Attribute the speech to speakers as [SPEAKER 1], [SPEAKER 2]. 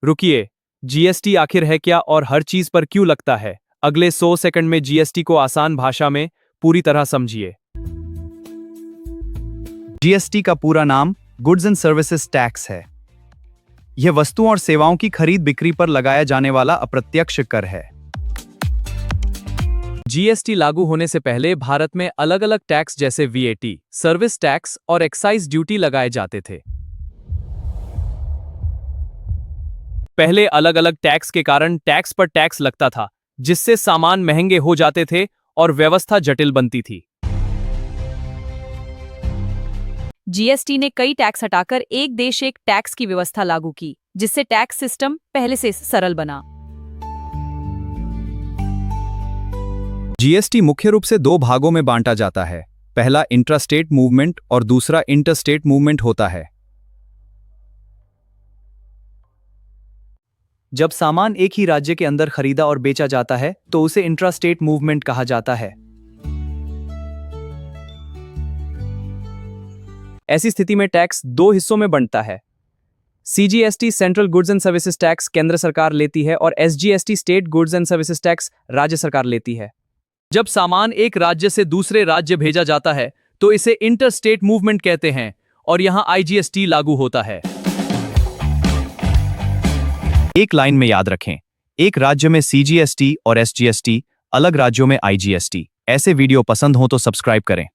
[SPEAKER 1] रुकिए, जीएसटी आखिर है क्या और हर चीज पर क्यों लगता है? अगले 100 सेकंड में जीएसटी को आसान भाषा में पूरी तरह समझिए।
[SPEAKER 2] जीएसटी का पूरा नाम गुड्स एंड सर्विसेज टैक्स है। यह वस्तुओं और सेवाओं की खरीद बिक्री पर लगाया जाने वाला अप्रत्यक्ष कर है।
[SPEAKER 1] जीएसटी लागू होने से पहले भारत में अलग अलग टैक्स जैसे वीएटी, सर्विस टैक्स और एक्साइज ड्यूटी लगाए जाते थे। पहले अलग अलग टैक्स के कारण टैक्स पर टैक्स लगता था, जिससे सामान महंगे हो जाते थे और व्यवस्था जटिल बनती थी।
[SPEAKER 3] जीएसटी ने कई टैक्स हटाकर एक देश एक टैक्स की व्यवस्था लागू की, जिससे टैक्स सिस्टम पहले से सरल बना।
[SPEAKER 2] जीएसटी मुख्य रूप से दो भागों में बांटा जाता है। पहला इंट्रास्टेट मूवमेंट और दूसरा इंटरस्टेट मूवमेंट होता है। जब सामान एक ही राज्य के अंदर खरीदा और बेचा जाता है तो उसे इंट्रास्टेट मूवमेंट कहा जाता है।
[SPEAKER 1] ऐसी स्थिति में टैक्स दो हिस्सों में बंटता है। CGST central goods and services tax केंद्र सरकार लेती है और SGST state goods and services tax राज्य सरकार लेती है। जब सामान एक राज्य से दूसरे राज्य भेजा जाता है तो इसे इंटरस्टेट मूवमेंट कहते हैं और यहां आईजीएसटी लागू होता है।
[SPEAKER 2] एक लाइन में याद रखें, एक राज्य में सीजीएसटी और एसजीएसटी, अलग राज्यों में आईजीएसटी। ऐसे वीडियो पसंद हो तो सब्सक्राइब करें।